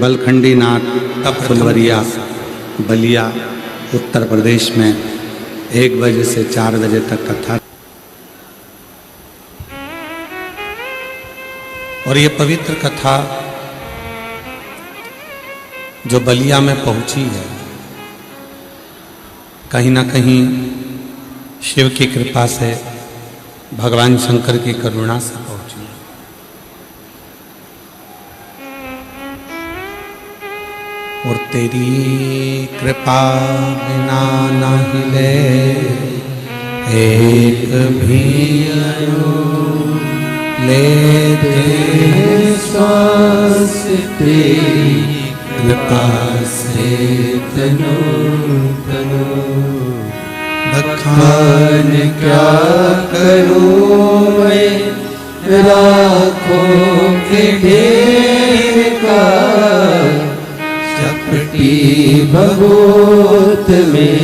बलखंडी नाथ फुलवरिया बलिया उत्तर प्रदेश में 1 बजे से 4 बजे तक कथा। और ये पवित्र कथा जो बलिया में पहुंची है, कहीं ना कहीं शिव की कृपा से, भगवान शंकर की करुणा से पहुंची है। और तेरी कृपा बिना न हिले एक भी अणु, लेते श्वास तेरी कृपा से तनु तनु। बखान क्या करूं मैं राखों के ढेर का, चपटी भगोत में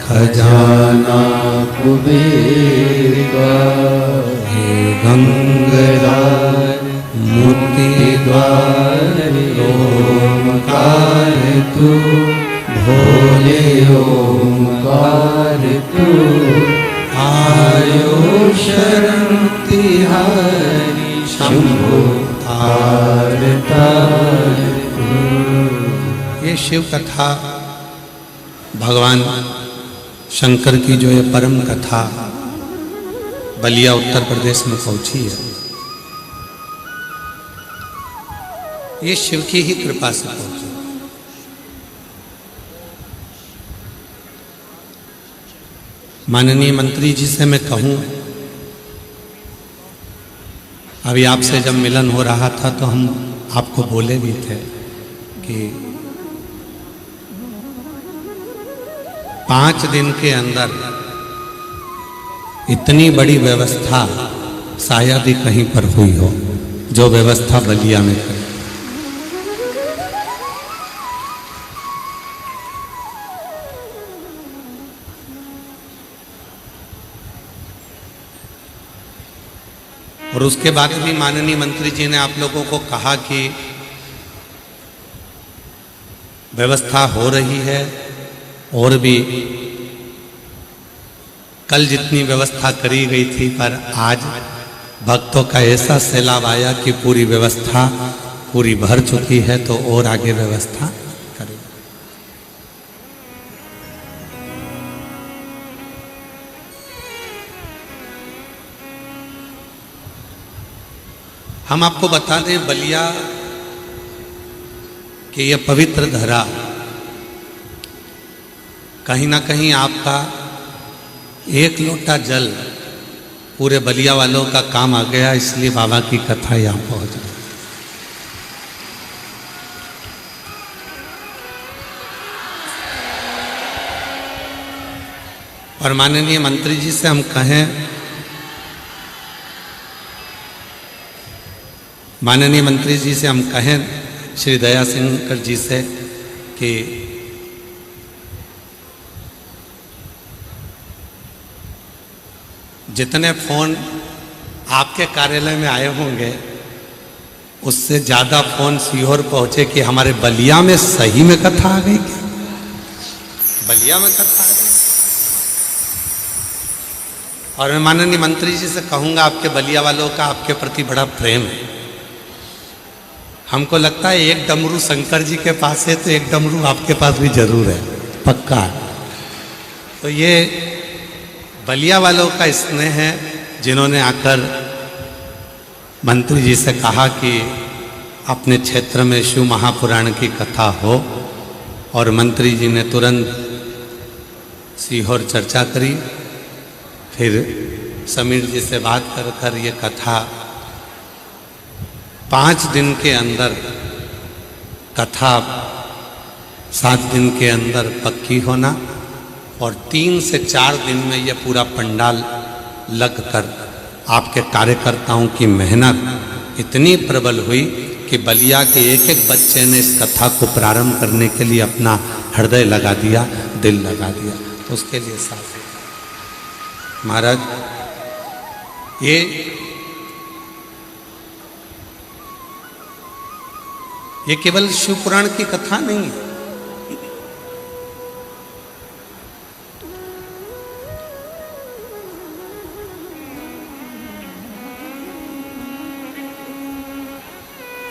खजाना कुबेर का। हे गंगराज मुक्ति द्वार ओमकार तू, भोले ओमकार तू। आयो शरण तिहारी शंभो तार तार। ये शिव कथा भगवान शंकर की जो ये परम कथा बलिया उत्तर प्रदेश में पहुंची है, ये शिव की ही कृपा से पहुंची। माननीय मंत्री जी से मैं कहूं, अभी आपसे जब मिलन हो रहा था तो हम आपको बोले भी थे कि 5 दिन के अंदर इतनी बड़ी व्यवस्था शायद ही कहीं पर हुई हो जो व्यवस्था बलिया में करी। और उसके बाद भी माननीय मंत्री जी ने आप लोगों को कहा कि व्यवस्था हो रही है, और भी कल जितनी व्यवस्था करी गई थी, पर आज भक्तों का ऐसा सैलाब आया कि पूरी व्यवस्था पूरी भर चुकी है, तो और आगे व्यवस्था करें। हम आपको बता दें, बलिया कि यह पवित्र धरा कहीं ना कहीं आपका एक लोटा जल पूरे बलिया वालों का काम आ गया, इसलिए बाबा की कथा यहाँ पहुँच गई। और माननीय मंत्री जी से हम कहें, माननीय मंत्री जी से हम कहें, श्री दया शंकर जी से, कि जितने फोन आपके कार्यालय में आए होंगे उससे ज़्यादा फोन सीहोर पहुंचे कि हमारे बलिया में सही में कथा आ गई क्या, बलिया में कथा आ गई। और मैं माननीय मंत्री जी से कहूँगा, आपके बलिया वालों का आपके प्रति बड़ा प्रेम है। हमको लगता है एक डमरू शंकर जी के पास है तो एक डमरू आपके पास भी जरूर है, पक्का। तो ये बलिया वालों का स्नेह है, जिन्होंने आकर मंत्री जी से कहा कि अपने क्षेत्र में शिव महापुराण की कथा हो, और मंत्री जी ने तुरंत सीहोर चर्चा करी। फिर समीर जी से बात कर ये कथा 5 दिन के अंदर, कथा 7 दिन के अंदर पक्की होना, और 3 से 4 दिन में यह पूरा पंडाल लगकर आपके कार्यकर्ताओं की मेहनत इतनी प्रबल हुई कि बलिया के एक एक बच्चे ने इस कथा को प्रारंभ करने के लिए अपना हृदय लगा दिया, दिल लगा दिया। तो उसके लिए साथ महाराज, ये ये केवल शिव पुराण की कथा नहीं है।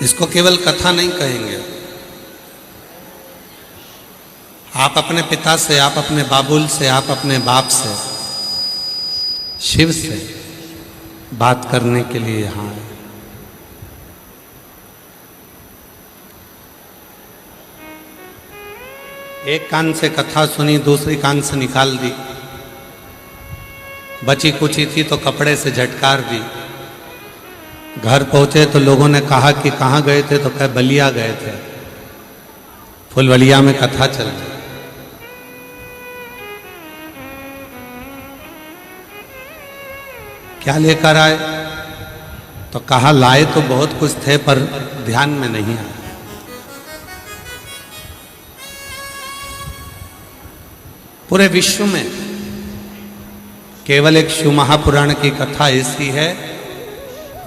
इसको केवल कथा नहीं कहेंगे। आप अपने पिता से, आप अपने बाबुल से, आप अपने बाप से, शिव से बात करने के लिए यहाँ आए। एक कान से कथा सुनी, दूसरी कान से निकाल दी। बची कुची थी तो कपड़े से झटकार दी। घर पहुंचे तो लोगों ने कहा कि कहाँ गए थे, तो कहे बलिया गए थे, फुलवलिया में कथा चल रही। क्या लेकर आए, तो कहा लाए तो बहुत कुछ थे पर ध्यान में नहीं आया। पूरे विश्व में केवल एक शिव महापुराण की कथा ऐसी है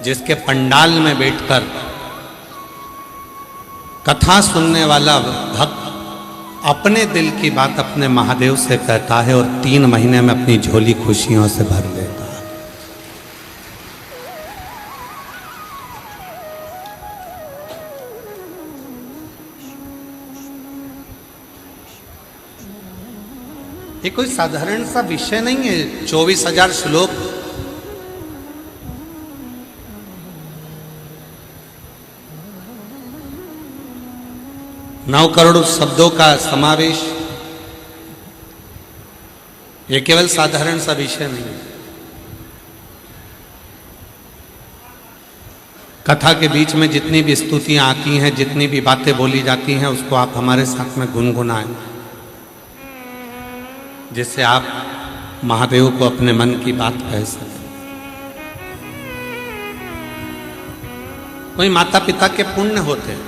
जिसके पंडाल में बैठकर कथा सुनने वाला भक्त अपने दिल की बात अपने महादेव से कहता है और 3 महीने में अपनी झोली खुशियों से भर लेता है। ये कोई साधारण सा विषय नहीं है। 24,000 श्लोक, 9 करोड़ शब्दों का समावेश, ये केवल साधारण सा विषय नहीं है। कथा के बीच में जितनी भी स्तुतियां आती हैं, जितनी भी बातें बोली जाती हैं, उसको आप हमारे साथ में गुनगुनाएं, जिससे आप महादेव को अपने मन की बात कह सकें। कोई माता पिता के पुण्य होते हैं,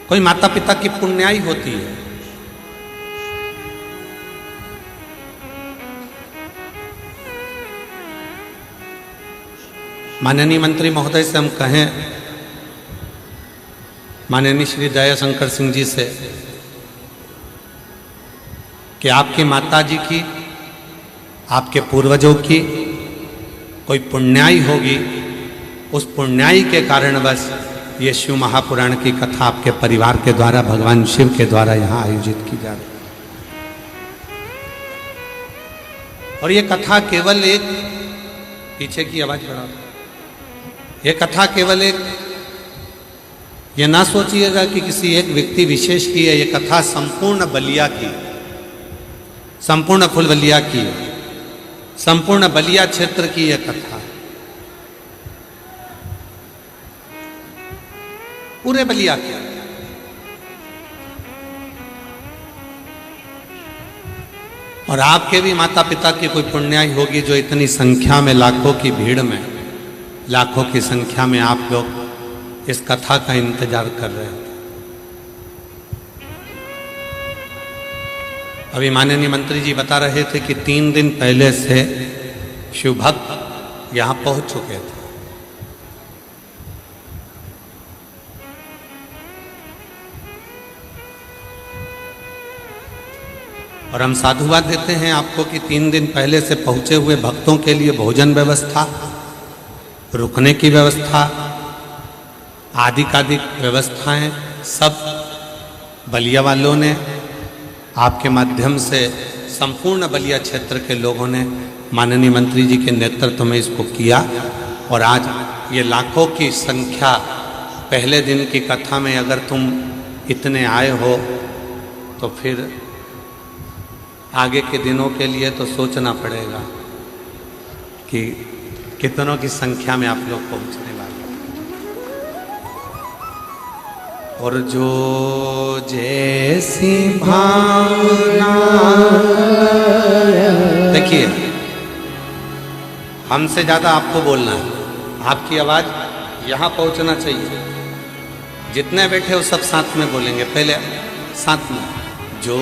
कोई माता पिता की पुण्याई होती है। माननीय मंत्री महोदय से हम कहें, माननीय श्री दयाशंकर सिंह जी से, कि आपकी माता जी की, आपके पूर्वजों की कोई पुण्याई होगी, उस पुण्याई के कारण बस ये शिव महापुराण की कथा आपके परिवार के द्वारा, भगवान शिव के द्वारा यहाँ आयोजित की जा रही है। और ये कथा केवल एक, पीछे की आवाज बढ़ा, ये कथा केवल एक, ये ना सोचिएगा कि किसी एक व्यक्ति विशेष की है। ये कथा संपूर्ण बलिया की, संपूर्ण फुलवलिया की, संपूर्ण बलिया क्षेत्र की यह कथा, पूरे बलिया की। और आपके भी माता पिता की कोई पुण्याई होगी जो इतनी संख्या में, लाखों की भीड़ में, लाखों की संख्या में आप लोग इस कथा का इंतजार कर रहे हैं। अभी माननीय मंत्री जी बता रहे थे कि 3 दिन पहले से शिव भक्त यहाँ पहुँच चुके थे। और हम साधुवाद देते हैं आपको कि 3 दिन पहले से पहुँचे हुए भक्तों के लिए भोजन व्यवस्था, रुकने की व्यवस्था, आदि व्यवस्थाएं सब बलिया वालों ने, आपके माध्यम से संपूर्ण बलिया क्षेत्र के लोगों ने माननीय मंत्री जी के नेतृत्व में इसको किया। और आज ये लाखों की संख्या, पहले दिन की कथा में अगर तुम इतने आए हो तो फिर आगे के दिनों के लिए तो सोचना पड़ेगा कि कितनों की संख्या में आप लोग पहुंचने वाले। और जो जैसी भावना, देखिए हमसे ज्यादा आपको बोलना है, आपकी आवाज यहां पहुंचना चाहिए। जितने बैठे हो सब साथ में बोलेंगे, पहले साथ में, जो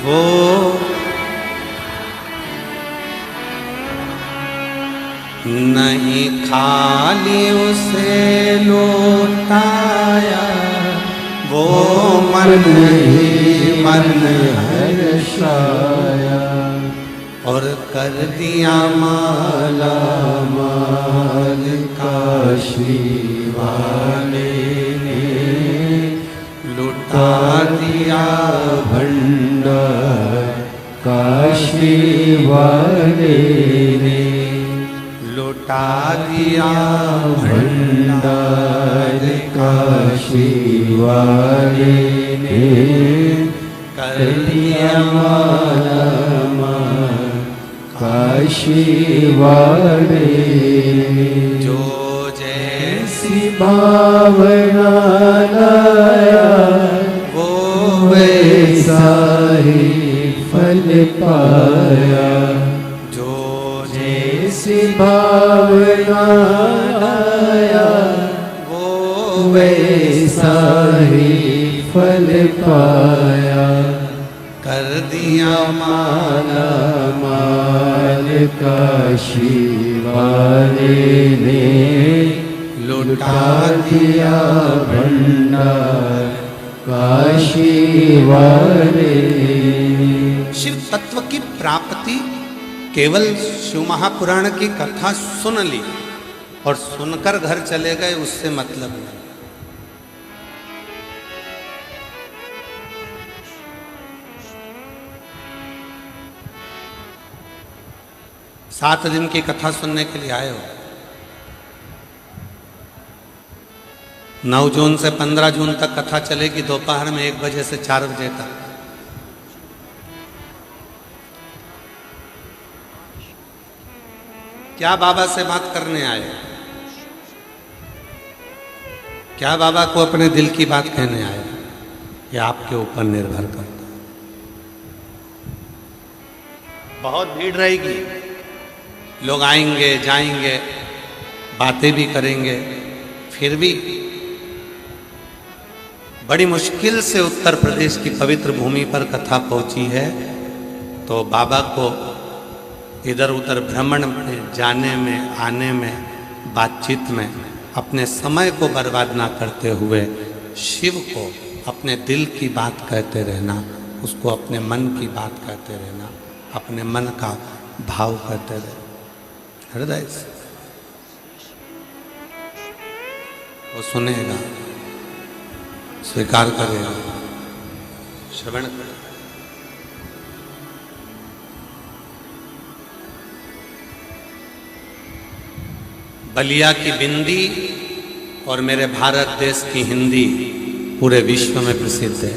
वो नहीं खाली उसे लौटाया, वो मन ही मन हर्षाया, और कर दिया माला माल काशी वाले ने, लुटा दिया भंडार काशी वाले ने, लुटा दिया भंडार काशी वाले ने, कर दिया माला माल काशी वाले ने। जो जैसी भावना लाया, वो वैसा ही फल पाया, जो जैसी भावना लाया, वो वैसा ही फल पाया, कर दिया माला माल काशी वाले ने, लुटा दिया भंडार काशी वाले ने। शिव तत्व की प्राप्ति केवल शिव महापुराण की कथा सुन ली और सुनकर घर चले गए, उससे मतलब नहीं। 7 दिन की कथा सुनने के लिए आए हो। 9 जून से 15 जून तक कथा चलेगी, दोपहर में 1 बजे से 4 बजे तक। क्या बाबा से बात करने आए? क्या बाबा को अपने दिल की बात कहने आए? ये आपके ऊपर निर्भर करता है। बहुत भीड़ रहेगी, लोग आएंगे जाएंगे, बातें भी करेंगे, फिर भी बड़ी मुश्किल से उत्तर प्रदेश की पवित्र भूमि पर कथा पहुंची है। तो बाबा को इधर उधर भ्रमण में, जाने में, आने में, बातचीत में अपने समय को बर्बाद ना करते हुए शिव को अपने दिल की बात कहते रहना, उसको अपने मन की बात कहते रहना, अपने मन का भाव कहते रहना हृदय से। वो सुनेगा, स्वीकार करेगा, श्रवण करेगा। बलिया की बिंदी और मेरे भारत देश की हिंदी पूरे विश्व में प्रसिद्ध है।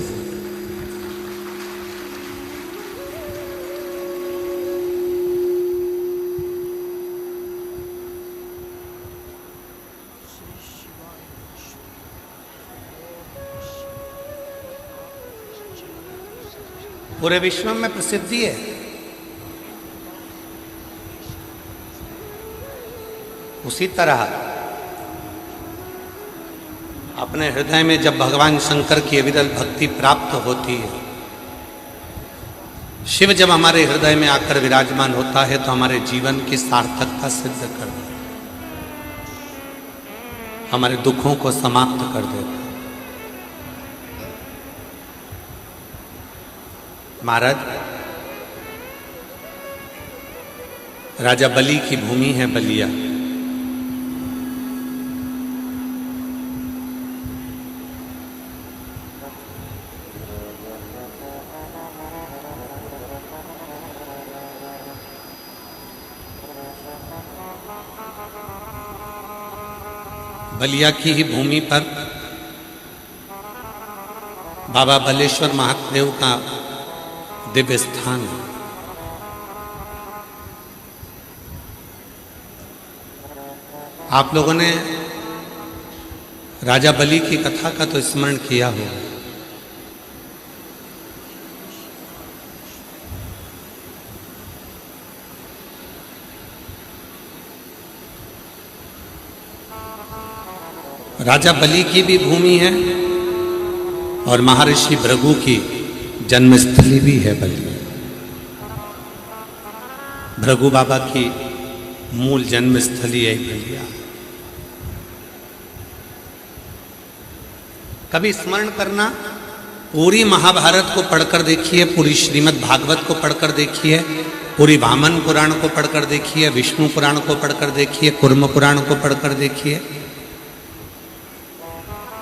पूरे विश्व में प्रसिद्धि है। उसी तरह अपने हृदय में जब भगवान शंकर की अविरल भक्ति प्राप्त होती है, शिव जब हमारे हृदय में आकर विराजमान होता है तो हमारे जीवन की सार्थकता सिद्ध कर देता है, हमारे दुखों को समाप्त कर देता है। महाराज, राजा बलि की भूमि है बलिया। बलिया की ही भूमि पर बाबा बलेश्वर महादेव का दिव्य स्थान है। आप लोगों ने राजा बलि की कथा का तो स्मरण किया होगा। राजा बलि की भी भूमि है और महर्षि भृगु की जन्मस्थली भी है बलिया। भृगु बाबा की मूल जन्म स्थली यही बलिया। कभी स्मरण करना, पूरी महाभारत को पढ़कर देखिए, पूरी श्रीमद् भागवत को पढ़कर देखिए, पूरी वामन पुराण को पढ़कर देखिए, विष्णु पुराण को पढ़कर देखिए, कूर्म पुराण को पढ़कर देखिए।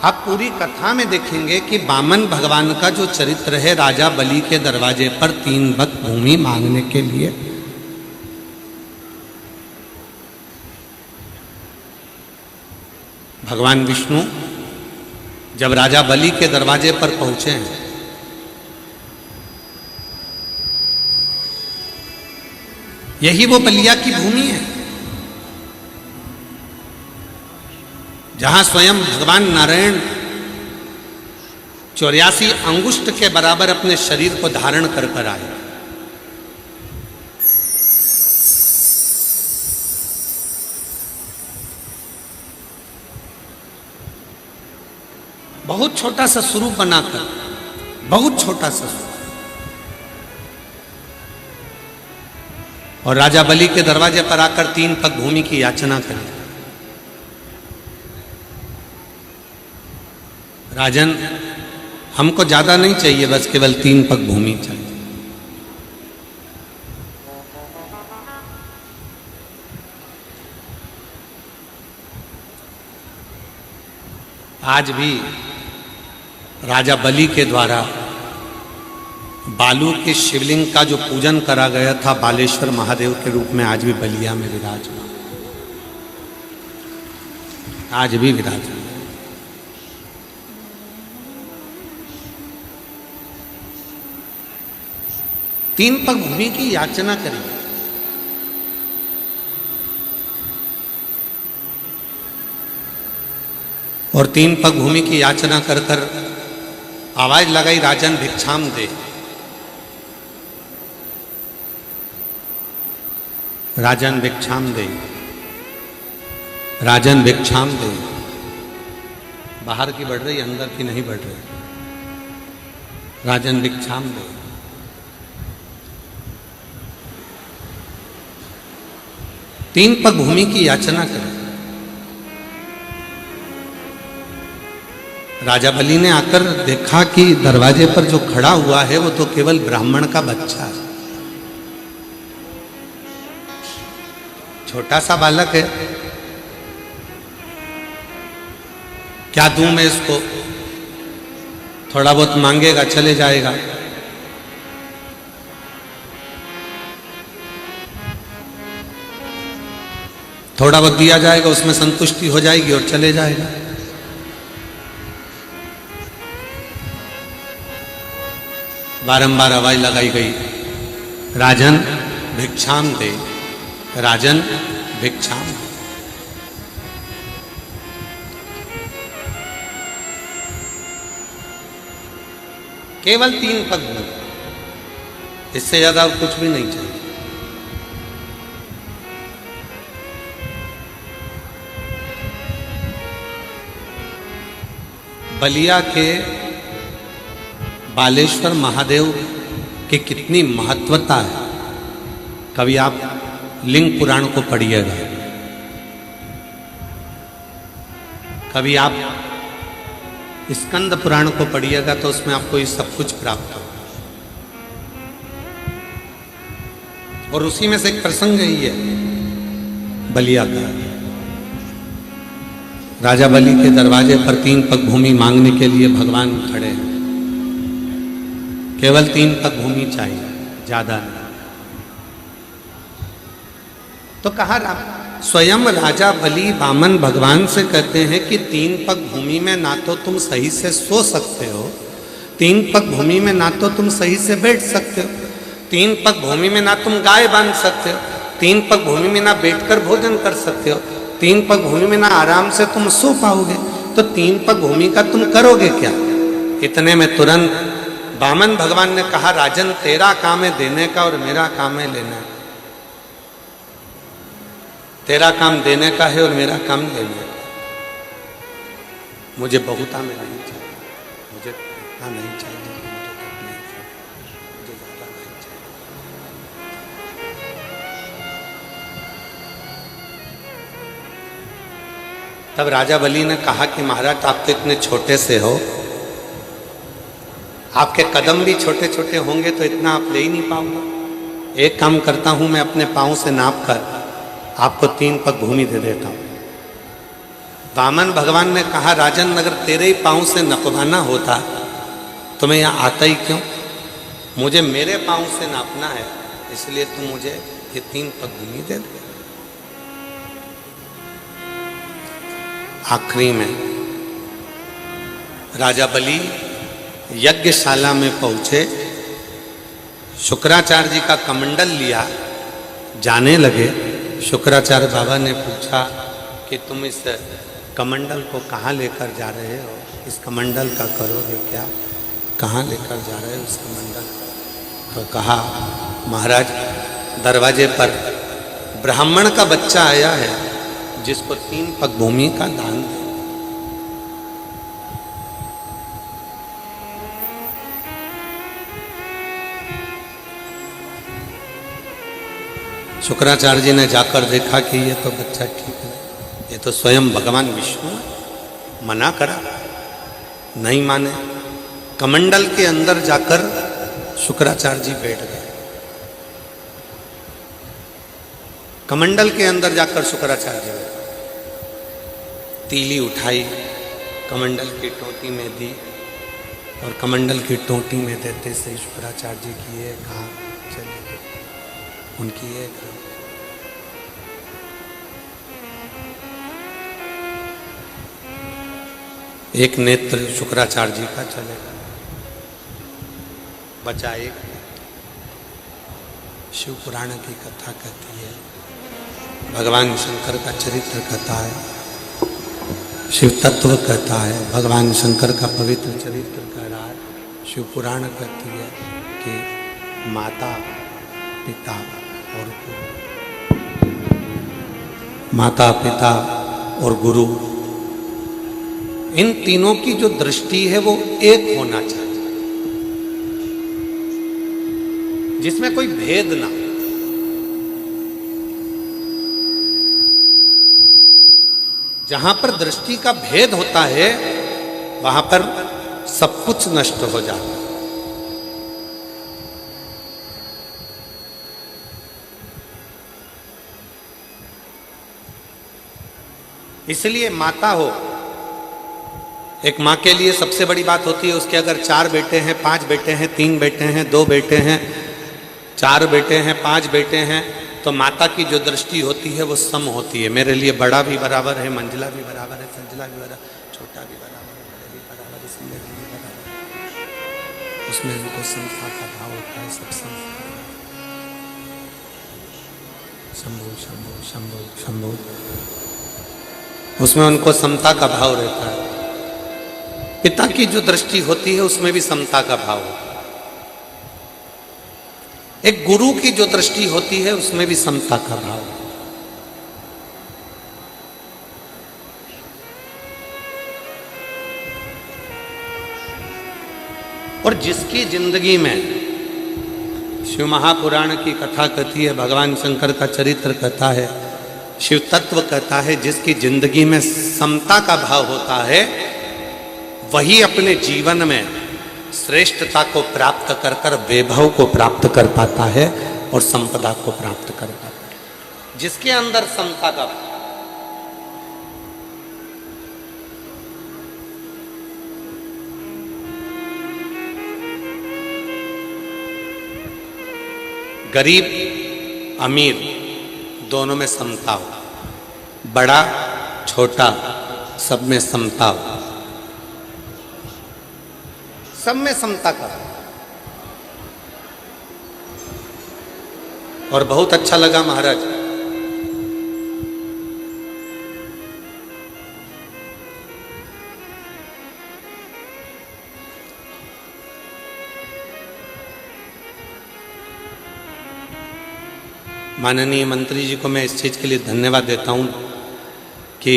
आप पूरी कथा में देखेंगे कि वामन भगवान का जो चरित्र है, राजा बलि के दरवाजे पर 3 बक भूमि मांगने के लिए भगवान विष्णु जब राजा बलि के दरवाजे पर पहुंचे हैं, यही वो बलिया की भूमि है जहां स्वयं भगवान नारायण 84 अंगुष्ठ के बराबर अपने शरीर को धारण कर कर आए। बहुत छोटा सा स्वरूप बनाकर, बहुत छोटा सा स्वरूप, और राजा बलि के दरवाजे पर आकर 3 पग भूमि की याचना करी। राजन, हमको ज्यादा नहीं चाहिए, बस केवल 3 पग भूमि चाहिए। आज भी राजा बलि के द्वारा बालू के शिवलिंग का जो पूजन करा गया था बालेश्वर महादेव के रूप में, आज भी बलिया में विराजमान, आज भी विराजमान। तीन पग भूमि की याचना करी। और 3 पग भूमि की याचना कर कर आवाज लगाई, राजन भिक्षाम दे, राजन भिक्षाम दे, राजन भिक्षाम दे। बाहर की बढ़ रही, अंदर की नहीं बढ़ रही। राजन भिक्षाम दे। तीन पग भूमि की याचना करें। राजा बलि ने आकर देखा कि दरवाजे पर जो खड़ा हुआ है वो तो केवल ब्राह्मण का बच्चा है, छोटा सा बालक है। क्या दूं मैं इसको? थोड़ा बहुत मांगेगा, चले जाएगा। थोड़ा बहुत दिया जाएगा, उसमें संतुष्टि हो जाएगी और चले जाएगा। बारंबार आवाज लगाई गई, राजन भिक्षाम दे, राजन भिक्षाम दे। केवल 3 पग भूमि, इससे ज्यादा और कुछ भी नहीं चाहिए। बलिया के बालेश्वर महादेव की कितनी महत्वता है, कभी आप लिंग पुराण को पढ़िएगा, कभी आप स्कंद पुराण को पढ़िएगा, तो उसमें आपको ये सब कुछ प्राप्त होगा। और उसी में से एक प्रसंग ही है बलिया का। राजा बलि के दरवाजे पर 3 पग भूमि मांगने के लिए भगवान खड़े हैं। केवल 3 पग भूमि चाहिए, ज्यादा नहीं। तो कहा, स्वयं राजा बलि वामन भगवान से कहते हैं कि 3 पग भूमि में ना तो तुम सही से सो सकते हो, 3 पग भूमि में ना तो तुम सही से बैठ सकते हो, 3 पग भूमि में ना तुम गाय बांध सकते हो, 3 पग भूमि में ना बैठकर भोजन कर सकते हो, 3 पग भूमि में ना आराम से तुम सो पाओगे। तो 3 पग भूमि का तुम करोगे क्या? इतने में तुरंत वामन भगवान ने कहा, राजन तेरा काम है देने का और मेरा काम है लेना। तेरा काम देने का है और मेरा काम लेने का। मुझे बहुता में नहीं चाहिए, मुझे इतना नहीं चाहिए, मुझे तकलीफ है, मुझे ज्यादा नहीं चाहिए। तब राजा बलि ने कहा कि महाराज आप तो इतने छोटे से हो, आपके कदम भी छोटे छोटे होंगे तो इतना आप ले ही नहीं पाऊंगा। एक काम करता हूं, मैं अपने पांव से नाप कर आपको 3 पग भूमि दे देता हूं। वामन भगवान ने कहा राजन अगर तेरे ही पांव से नपवाना होता तो मैं यहाँ आता ही क्यों, मुझे मेरे पांव से नापना है, इसलिए तू मुझे ये 3 पग भूमि दे दे। आखिरी में राजा बलि यज्ञशाला में पहुंचे, शुक्राचार्य जी का कमंडल लिया, जाने लगे। शुक्राचार्य बाबा ने पूछा कि तुम इस कमंडल को कहाँ लेकर जा रहे हो, इस कमंडल का करोगे क्या, कहाँ लेकर जा रहे हो इस कमंडल। तो कहा महाराज दरवाजे पर ब्राह्मण का बच्चा आया है जिसको 3 पग भूमि का दान दे। शुक्राचार्य जी ने जाकर देखा कि ये तो बच्चा ठीक है, ये तो स्वयं भगवान विष्णु मना करा, नहीं माने। कमंडल के अंदर जाकर शुक्राचार्य जी बैठ गए। कमंडल के अंदर जाकर शुक्राचार्य जी बैठे, तीली उठाई, कमंडल की टोटी में दी और कमंडल की टोटी में देते से शुक्राचार्य जी की ये कहा चले गए, उनकी ये एक नेत्र शुक्राचार्य जी का चलेगा, बचा एक। शिव पुराण की कथा कहती है, भगवान शंकर का चरित्र कथा है, शिव तत्व कहता है, भगवान शंकर का पवित्र चरित्र कह रहा है। शिव पुराण कहती है कि माता पिता और माता पिता और गुरु, इन तीनों की जो दृष्टि है वो एक होना चाहिए, जिसमें कोई भेद ना। जहां पर दृष्टि का भेद होता है वहां पर सब कुछ नष्ट हो जाता है। इसलिए माता हो, एक माँ के लिए सबसे बड़ी बात होती है उसके अगर 4 बेटे हैं, 5 बेटे हैं, 3 बेटे हैं, 2 बेटे हैं, 4 बेटे हैं, 5 बेटे हैं, तो माता की जो दृष्टि होती है वो सम होती है। मेरे लिए बड़ा भी बराबर है, मंजिला भी बराबर है, संजिला भी बराबर, छोटा भी बराबर है, बड़े भी बराबर, इसमें भी बराबर, उसमें उनको समता का भाव होता है। सब शंभु शंभु शंभु शंभु, उसमें उनको समता का भाव रहता है। पिता की जो दृष्टि होती है उसमें भी समता का भाव होता है। एक गुरु की जो दृष्टि होती है उसमें भी समता का भाव होता है। और जिसकी जिंदगी में, शिव महापुराण की कथा कहती है, भगवान शंकर का चरित्र कहता है, शिव तत्व कहता है, जिसकी जिंदगी में समता का भाव होता है वही अपने जीवन में श्रेष्ठता को प्राप्त कर कर वैभव को प्राप्त कर पाता है और संपदा को प्राप्त कर पाता है। जिसके अंदर समता का भाव, गरीब अमीर दोनों में समता हो, बड़ा छोटा सब में समता हो, सब में समता का। और बहुत अच्छा लगा महाराज, माननीय मंत्री जी को मैं इस चीज के लिए धन्यवाद देता हूं कि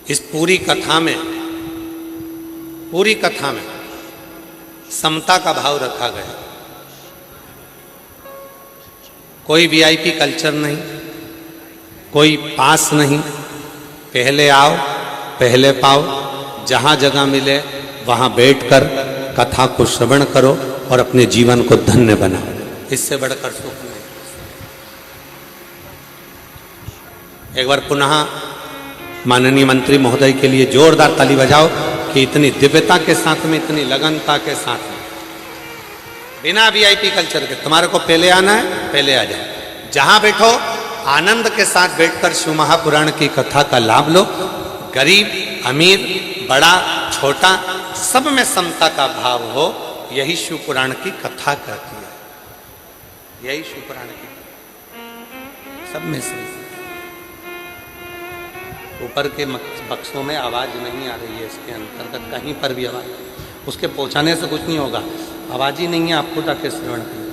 इस पूरी कथा में समता का भाव रखा गया। कोई वीआईपी कल्चर नहीं, कोई पास नहीं, पहले आओ पहले पाओ, जहां जगह मिले वहां बैठकर कथा को श्रवण करो और अपने जीवन को धन्य बनाओ। इससे बढ़कर सुख नहीं। एक बार पुनः माननीय मंत्री महोदय के लिए जोरदार ताली बजाओ कि इतनी दिव्यता के साथ में, इतनी लगनता के साथ में, बिना वीआईपी कल्चर के तुम्हारे को पहले आना है, पहले आ जाओ। जहां बैठो आनंद के साथ बैठकर शिव महापुराण की कथा का लाभ लो। गरीब अमीर, बड़ा छोटा, सब में समता का भाव हो, यही शिव पुराण की कथा कहती है। यही शिव पुराण की सब में समता। ऊपर के बक्सों में आवाज नहीं आ रही है, इसके अंतर्गत कहीं पर भी आवाज, उसके पहुंचाने से कुछ नहीं होगा। आवाज ही नहीं है, आपको जाके श्रवण करें।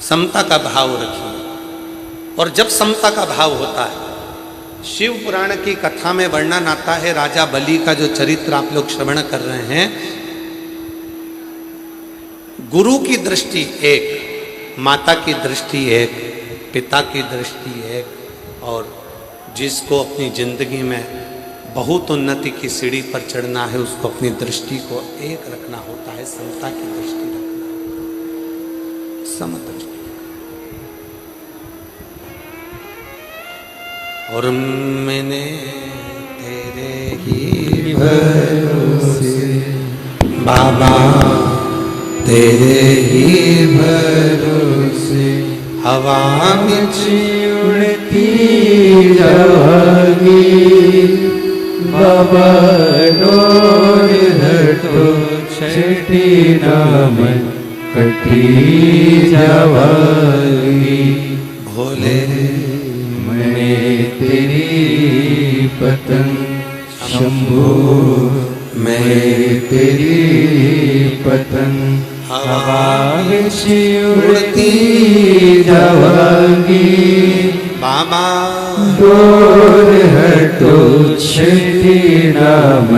समता का भाव रखिए। और जब समता का भाव होता है, शिव पुराण की कथा में वर्णन आता है राजा बलि का, जो चरित्र आप लोग श्रवण कर रहे हैं। गुरु की दृष्टि एक, माता की दृष्टि एक, पिता की दृष्टि एक, और जिसको अपनी जिंदगी में बहुत उन्नति की सीढ़ी पर चढ़ना है, उसको अपनी दृष्टि को एक रखना होता है, समता की दृष्टि रखना, समदृष्टि। और मैंने तेरे ही भरोसे बाबा, तेरे ही भरोसे हवा में उड़ती जाएगी बाबा, डोर हटो छठी नाम कटी जाएगी। भोले मैं तेरी पतंग शंभो, मैं तेरी पतंग हवा में उड़ती जाएगी बाबा, डोर हटो छठी नाम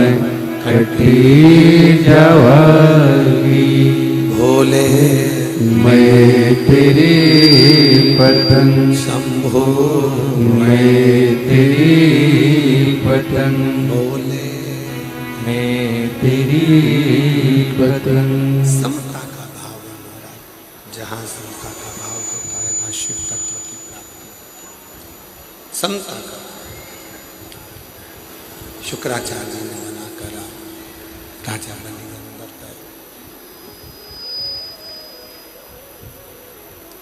कटी जाएगी। भोले मैं तेरी पतंग शंभो, मैं तेरी पतंग, भोले मैं तेरी पतंग। समता का भाव है महाराज। जहाँ समता का भाव होता है, वहाँ शिव तत्व की प्राप्ति होती है। समता का शुक्राचार्य जी ने मना करा, राजा बलि अंदर गए।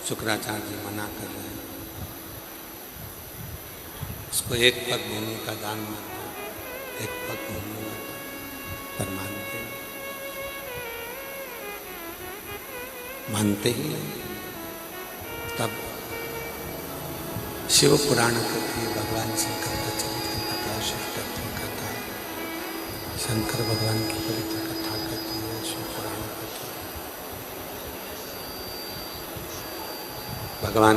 शुक्राचार्य जी मना कर रहे हैं, उसको एक पग भूमि का दान मत दो, एक पग भूमि मत दो, पर मानते ही नहीं। तब शिव पुराण कहती है, भगवान शंकर का चरित्र कथा, शिव तत्व कथा, शंकर भगवान की पवित्र कथा कहती है शिव पुराण कथा। भगवान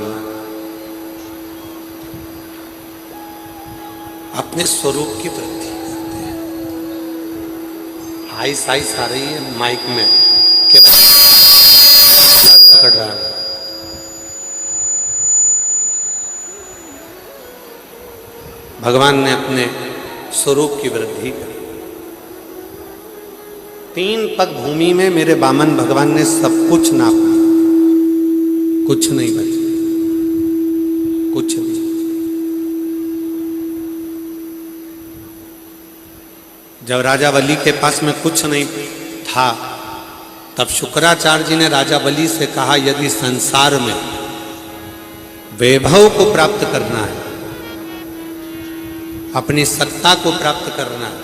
अपने स्वरूप की वृद्धि करते हैं। आइस आइस आ रही है माइक में, पकड़ रहा है। भगवान ने अपने स्वरूप की वृद्धि करी। 3 पग भूमि में मेरे बामन भगवान ने सब कुछ नाप लिया, कुछ नहीं बचा, कुछ नहीं। जब राजा बलि के पास में कुछ नहीं था, तब शुक्राचार्य जी ने राजा बलि से कहा, यदि संसार में वैभव को प्राप्त करना है, अपनी सत्ता को प्राप्त करना है,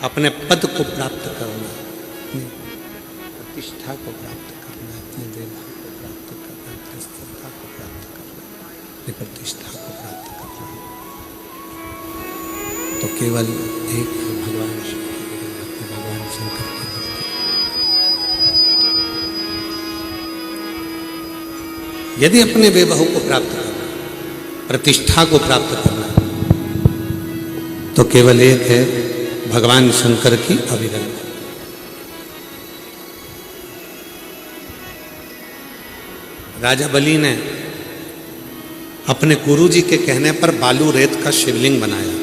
अपने पद को प्राप्त करना है, अपनी प्रतिष्ठा को प्राप्त करना है, अपने वैभव को प्राप्त करना है, अपनी सत्ता को प्राप्त करना है, अपनी प्रतिष्ठा को प्राप्त करना है, तो केवल एक भगवान शिव की भक्ति, भगवान शंकर की भक्ति। यदि अपने वैभव को प्राप्त करना, प्रतिष्ठा को प्राप्त करना, तो केवल एक है, भगवान शंकर की अभिगंता। राजा बलि ने अपने गुरुजी के कहने पर बालू रेत का शिवलिंग बनाया।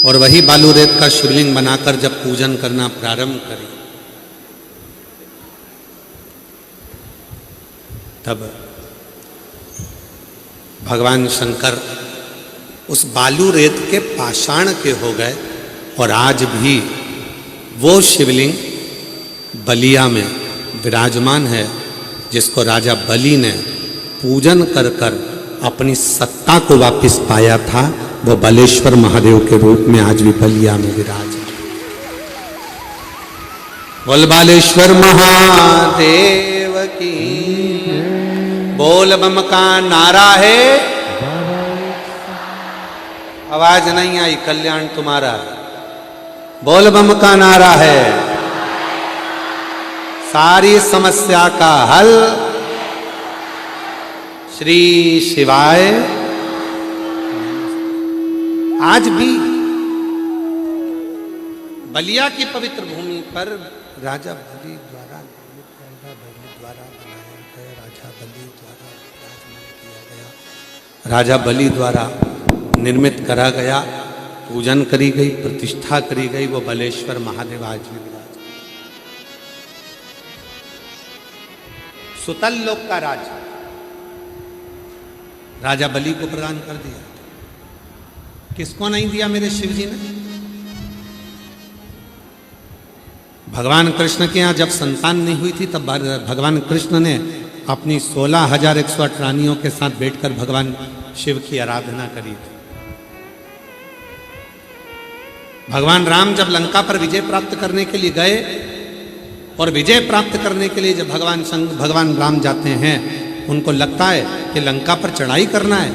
और वही बालू रेत का शिवलिंग बनाकर जब पूजन करना प्रारंभ करी, तब भगवान शंकर उस बालू रेत के पाषाण के हो गए। और आज भी वो शिवलिंग बलिया में विराजमान है, जिसको राजा बलि ने पूजन कर कर अपनी सत्ता को वापस पाया था। वो बलेश्वर महादेव के रूप में आज भी बलिया में विराज। बोल बालेश्वर महादेव की, बोल बम का नारा है। आवाज नहीं आई, कल्याण तुम्हारा है। बोल बम का नारा है, सारी समस्या का हल श्री शिवाय। आज भी बलिया की पवित्र भूमि पर राजा बलि द्वारा बनाया गया, राजा बलि द्वारा विराजमान किया गया, राजा बलि द्वारा निर्मित करा गया, पूजन करी गई, प्रतिष्ठा करी गई। वो बलेश्वर महादेव आज भी विराज। सुतल लोक का राज राजा बलि को प्रदान कर दिया। किसको नहीं दिया मेरे शिव जी ने? भगवान कृष्ण के यहाँ जब संतान नहीं हुई थी, तब भगवान कृष्ण ने अपनी 16,108 रानियों के साथ बैठकर भगवान शिव की आराधना करी थी। भगवान राम जब लंका पर विजय प्राप्त करने के लिए गए, और विजय प्राप्त करने के लिए जब भगवान राम जाते हैं, उनको लगता है कि लंका पर चढ़ाई करना है,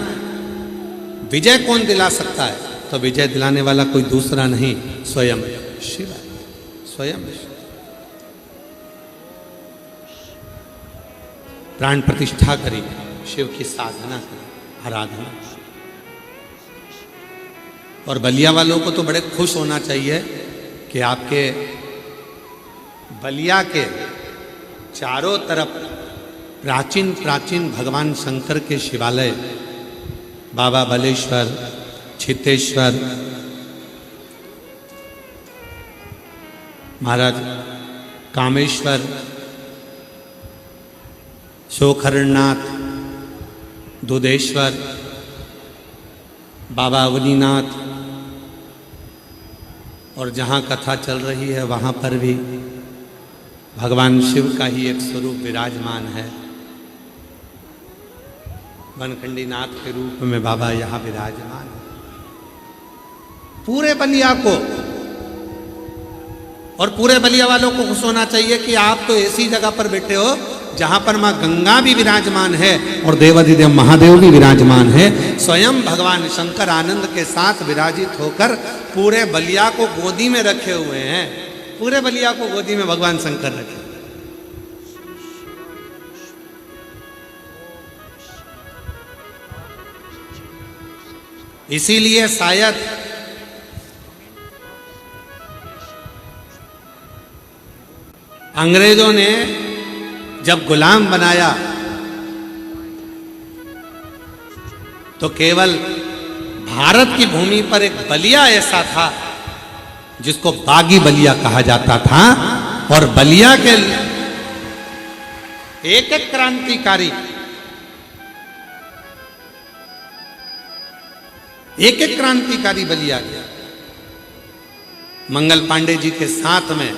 विजय कौन दिला सकता है? तो विजय दिलाने वाला कोई दूसरा नहीं, स्वयं शिव है। स्वयं प्राण प्रतिष्ठा करी, शिव की साधना करी, आराधना। और बलिया वालों को तो बड़े खुश होना चाहिए कि आपके बलिया के चारों तरफ प्राचीन प्राचीन भगवान शंकर के शिवालय, बाबा बलेश्वर, छितेश्वर, महाराज कामेश्वर, शोखरनाथ, दुधेश्वर, बाबा अवनीनाथ, और जहाँ कथा चल रही है वहाँ पर भी भगवान शिव का ही एक स्वरूप विराजमान है। वनखंडी नाथ के रूप में बाबा यहाँ विराजमान है। पूरे बलिया को और पूरे बलिया वालों को खुश होना चाहिए कि आप तो ऐसी जगह पर बैठे हो जहां पर मां गंगा भी विराजमान है और देवाधिदेव महादेव भी विराजमान है। स्वयं भगवान शंकर आनंद के साथ विराजित होकर पूरे बलिया को गोदी में रखे हुए हैं। पूरे बलिया को गोदी में भगवान शंकर रखे। इसीलिए शायद अंग्रेजों ने जब गुलाम बनाया तो केवल भारत की भूमि पर एक बलिया ऐसा था जिसको बागी बलिया कहा जाता था, और बलिया के एक एक क्रांतिकारी, एक एक क्रांतिकारी बलिया गया। मंगल पांडे जी के साथ में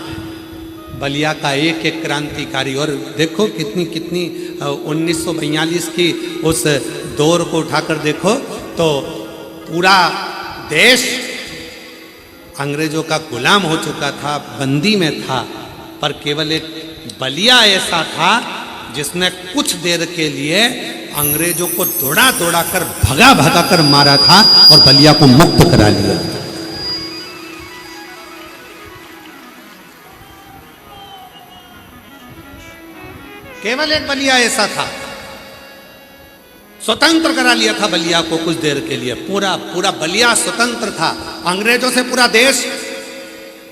बलिया का एक एक क्रांतिकारी। और देखो कितनी कितनी 1942 की उस दौर को उठाकर देखो तो पूरा देश अंग्रेजों का गुलाम हो चुका था, बंदी में था, पर केवल एक बलिया ऐसा था जिसने कुछ देर के लिए अंग्रेजों को दौड़ा दौड़ा कर भगा भगा कर मारा था और बलिया को मुक्त करा लिया। केवल एक बलिया ऐसा था, स्वतंत्र करा लिया था बलिया को कुछ देर के लिए। पूरा पूरा बलिया स्वतंत्र था अंग्रेजों से। पूरा देश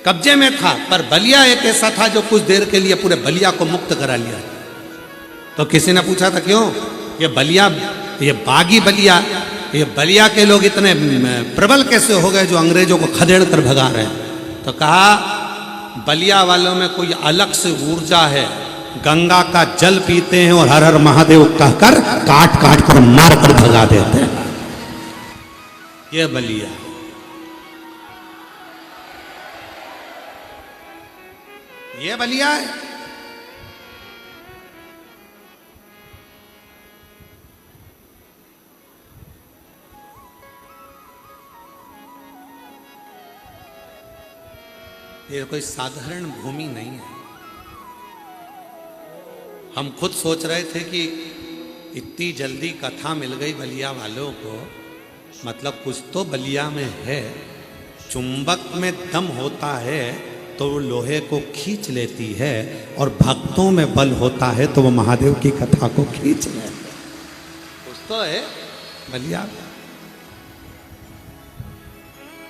कब्जे में था, पर बलिया एक ऐसा था जो कुछ देर के लिए पूरे बलिया को मुक्त करा लिया। तो किसी ने पूछा था क्यों ये बलिया, ये बागी बलिया, ये बलिया के लोग इतने प्रबल कैसे हो गए जो अंग्रेजों को खदेड़ कर भगा रहे हैं? तो कहा बलिया वालों में कोई अलग से ऊर्जा है, गंगा का जल पीते हैं और हर हर महादेव कहकर काट काट कर मार कर भगा देते हैं। ये बलिया, ये बलिया है। ये कोई साधारण भूमि नहीं है। हम खुद सोच रहे थे कि इतनी जल्दी कथा मिल गई बलिया वालों को, मतलब कुछ तो बलिया में है। चुंबक में दम होता है तो वो लोहे को खींच लेती है, और भक्तों में बल होता है तो वो महादेव की कथा को खींच लेते हैं। कुछ तो है बलिया,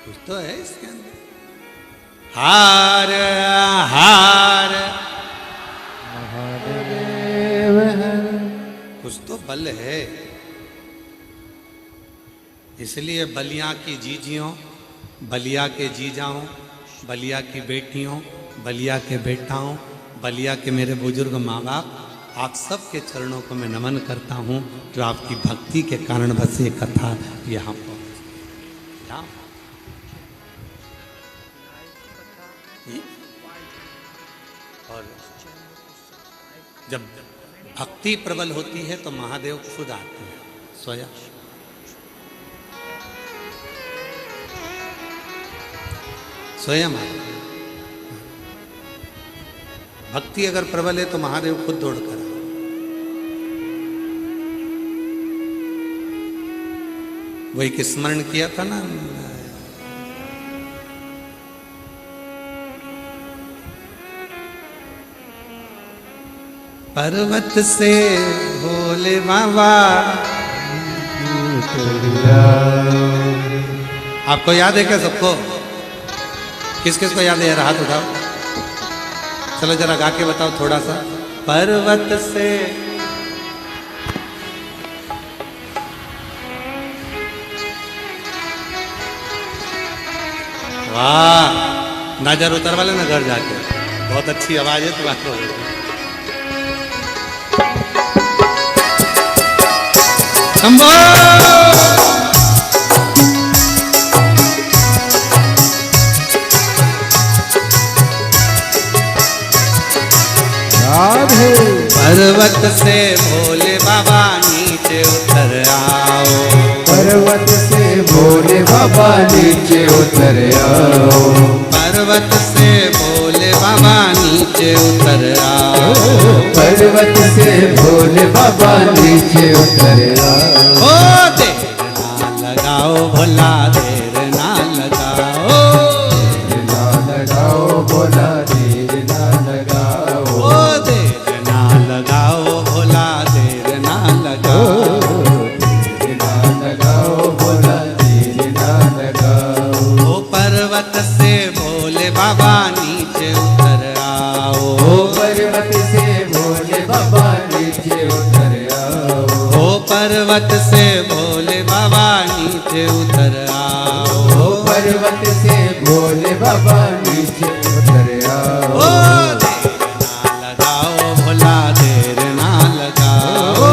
कुछ तो है इसके अंदर। हार हार महादेव है, कुछ तो बल है। इसलिए बलिया की जीजियों, बलिया के जीजाओं, बलिया की बेटियों, बलिया के बेटाओं, बलिया के मेरे बुजुर्ग माँ बाप, आप सबके चरणों को मैं नमन करता हूँ जो आपकी भक्ति के कारण बस ये कथा यहाँ पर। और जब भक्ति प्रबल होती है तो महादेव खुद आते हैं स्वयं। स्वयं आते हैं। भक्ति अगर प्रबल है तो महादेव खुद दौड़ कर। वही कि स्मरण किया था ना, पर्वत से भोले बाबा। आपको याद है क्या सबको? किस किस को याद है? हाथ उठाओ, चलो जरा गा के बताओ थोड़ा सा। पर्वत से वाह, नजर उतर वाले ना घर जाके। बहुत अच्छी आवाज है तुम्हारी। शंभो राधे। पर्वत से भोले बाबा नीचे उतर आओ, पर्वत से भोले बाबा नीचे उतर आओ, पर्वत से भोले बाबा नीचे उतर आओ, पर्वत से भोले बाबा नीचे उतर आओ। ओ देर ना लगाओ भोला, देर ना लगाओ, देर ना लगाओ भोला, देर ना लगाओ, ओ देर ना लगाओ भोला, देर ना लगाओ, देर ना लगाओ भोला, देर ना लगाओ। ओ पर्वत से भोले बाबा नीचे उतर आओ, पर्वत से भोले बाबा नीचे उतर आओ, पर्वत से भोले बाबा नीचे उतर आओ, पर्वत से भोले बाबा नीचे उतर आओ। ओ देर ना लगाओ भोला, देर ना लगाओ,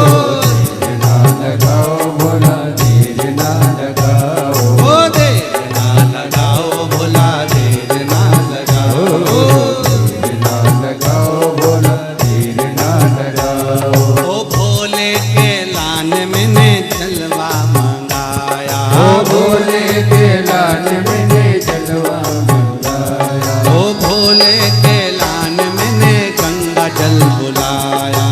देर ना लगाओ भोला, देर ना लगाओ, ओ देर ना लगाओ भोला, देर ना लगाओ, देर ना लगाओ भोला, देर ना लगाओ। ओ भोले के लान मैंने जलवा मंगाया, ओ भोले के लाल मैंने जलवा मंगाया, ओ भोले के लान मैंने गंगा जल बुलाया,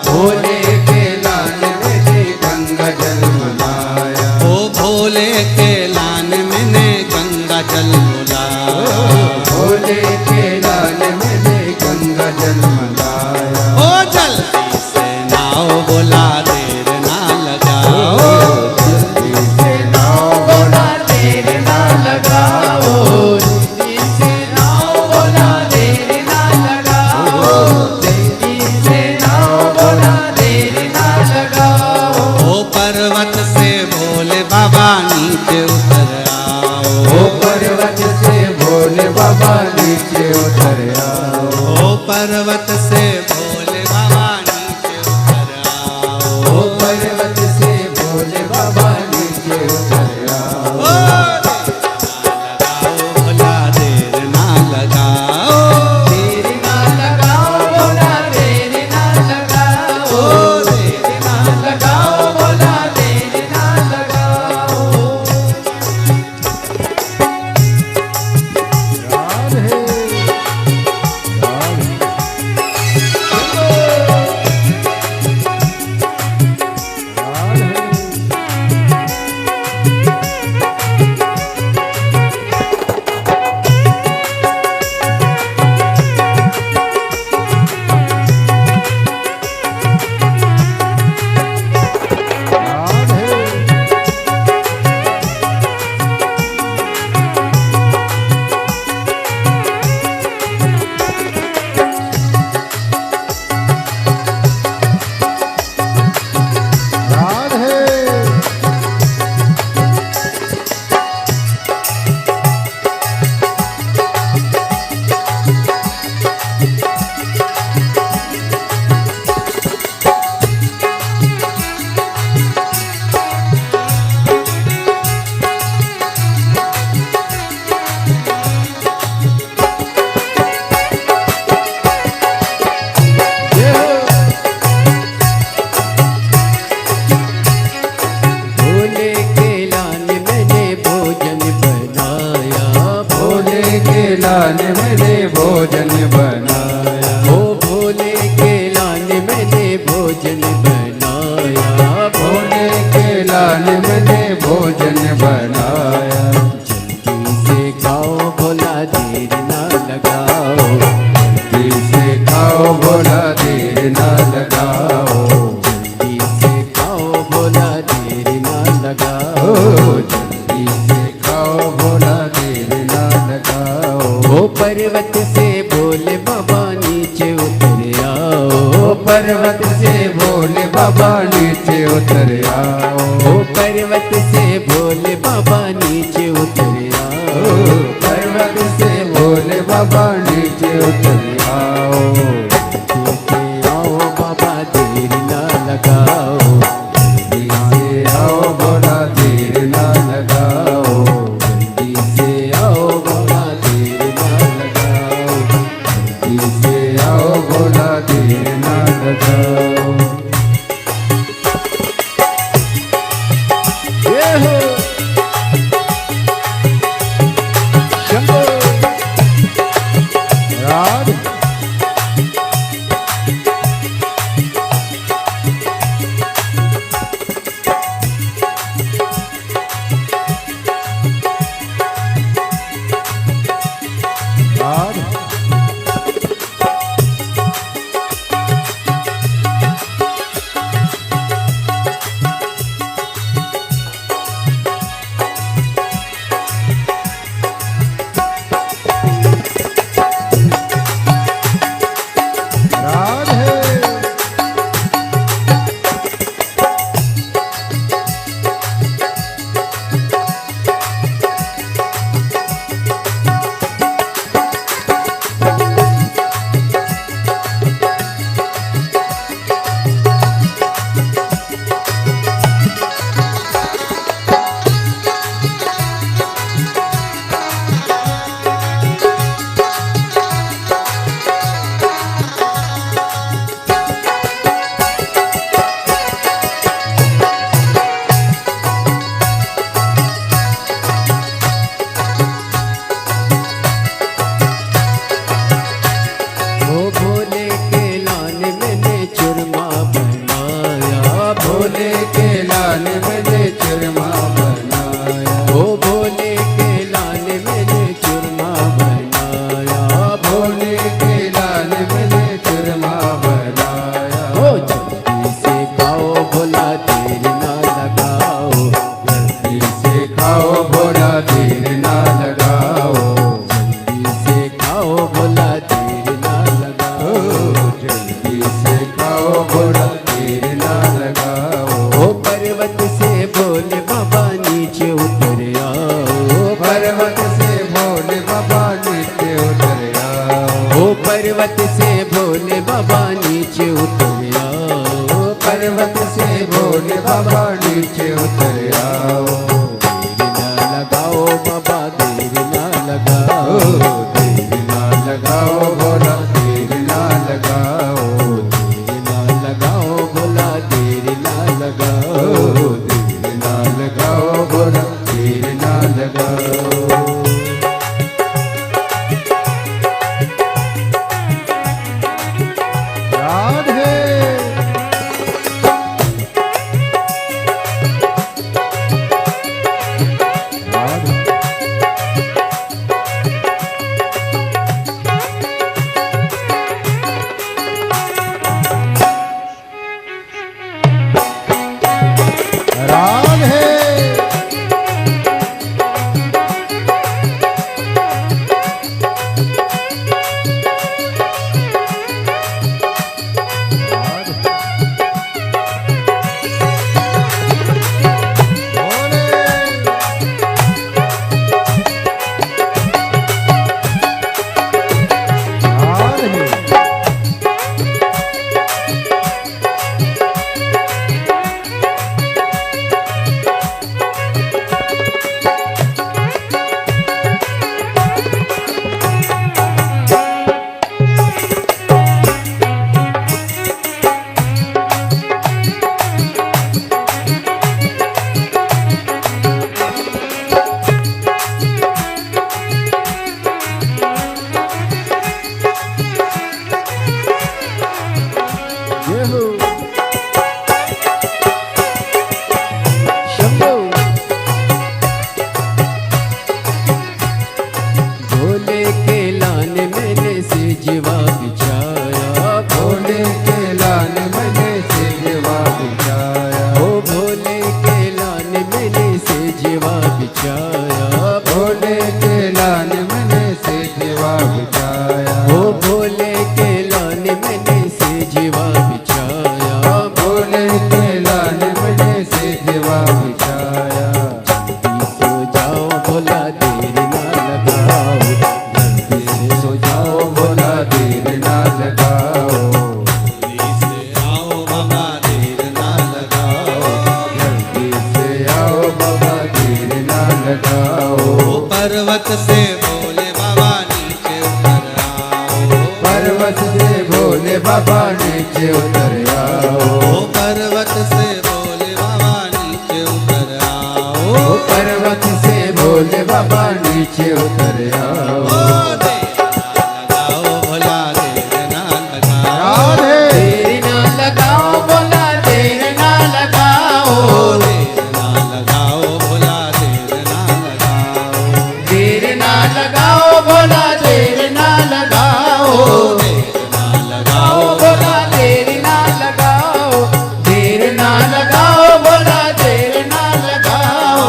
भोले के लाल मैंने गंगा जल बुलाया, ओ भोले के लान मैंने गंगा जल बुलाया, भोले के लाल मैंने गंगा जल मंगाया। ओ जल्दी से नाओ बोला, देर ना लगाओ, जल्दी से नाओ भोला, देर ना लगाओ, जल्दी से नाओ पर्वत से भोले बाबा नीचे उतर आओ। ओ पर्वत से भोले बाबा नीचे उतर आओ। भोला देर ना लगाओ, देर ना लगाओ भोला, देर ना लगाओ, देर ना लगाओ भोला, देर ना लगाओ। राधे भोजन बनाया, ओ भोले के लाल मैंने भोजन बनाया, भोले के लाल मैंने भोजन बनाया। जल्दी से खाओ भोला देर ना लगाओ, जल्दी से खाओ भोला देर ना लगाओ, जल्दी से खाओ भोला देर ना लगाओ, जल्दी से खाओ भोला देर ना लगाओ। ओ पर्वत से भोले बाबा नीचे उतर आओ, पर्वत से भोले बाबा नीचे उतर आओ, ओ पर्वत से भोले बाबा नीचे उतर आओ, पर्वत से भोले बाबा नीचे उतर आओ। जल्दी आओ बाबा देर ना लगाओ, जल्दी से आओ भोला देर ना लगाओ, जल्दी से आओ बाबा देर ना लगाओ, जल्दी से आओ भोला देर ना लगाओ। ये हो शंभो राधे राधे राधे ओ भोले के लाल मैंने चूरमा बनाया, भोले के लाल मैंने चरमा बनाया, ओ भोले के लाल मैंने चूरमा बनाया, भोले के लाल मैंने चरमा बनाया। ओ जल्दी से खाओ भोला देर ना लगाओ, जल्दी से खाओ भोला देर ना लगाओ, जल्दी से खाओ भोला देर ना लगाओ, जल्दी से खाओ भोला देर ना लगाओ। ओ पर्वत से भोले बाबा नीचे उतर आओ, पर्वत से भोले बाबा नीचे उतर आओ, ओ पर्वत से भोले बाबा नीचे उतर आओ, पर्वत से भोले बाबा नीचे उतर आओ। देर ना लगाओ बाबा, देर ना लगाओ, देर ना लगाओ भोला, देर ना लगाओ, देर ना लगाओ भोला, देर ना लगाओ। देर ना लगाओ भोला, देर ना लगाओ। राधे राधे राधे जय हो शंभो। भोले के लाने मैंने सिजवा बिछाया, भोले के लाल मैंने सिजवा बिछाया। ओ भोले के लाने मैंने सिजवा बिछाया, भोले के लाल मैंने सिजवा बिछाया। ओ भोले के लाने मैंने सिजवा बिछाया। भोले के लाल मैंने सिजवा बिछाया। जल्दी सो जाओ भोला, देर ना लगाओ, जल्दी से सो जाओ भोला, देर ना लगाओ। से आओ बाबा, देर ना लगाओ। जल्दी से आओ बाबा, देर ना लगाओ। ओ पर्वत से भोले बाबा नीचे उतर आओ। पर्वत से भोले बाबा नीचे उतर आओ। ओ पर्वत से भोले बाबा नीचे उतर आओ। ओ पर्वत से भोले बाबा नीचे उतर आओ। ओ देर ना लगाओ भोला, देर ना लगाओ। राधे देर ना लगाओ भोला, देर ना लगाओ, ओ देर ना लगाओ भोला, देर ना लगाओ। देर ना लगाओ भोला, देर ना लगाओ, देर ना लगाओ भोला देर ना लगाओ, देर ना लगाओ भोला, देर ना लगाओ।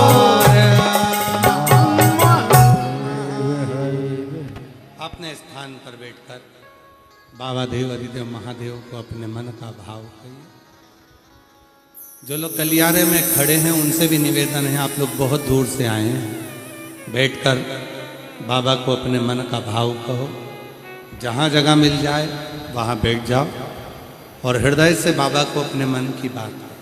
अपने स्थान पर बैठकर बाबा देव हरिदेव महादेव को अपने मन का भाव कहिए। जो लोग गलियारे में खड़े हैं उनसे भी निवेदन है, आप लोग बहुत दूर से आए हैं, बैठकर बाबा को अपने मन का भाव कहो। जहाँ जगह मिल जाए वहाँ बैठ जाओ और हृदय से बाबा को अपने मन की बात कहो।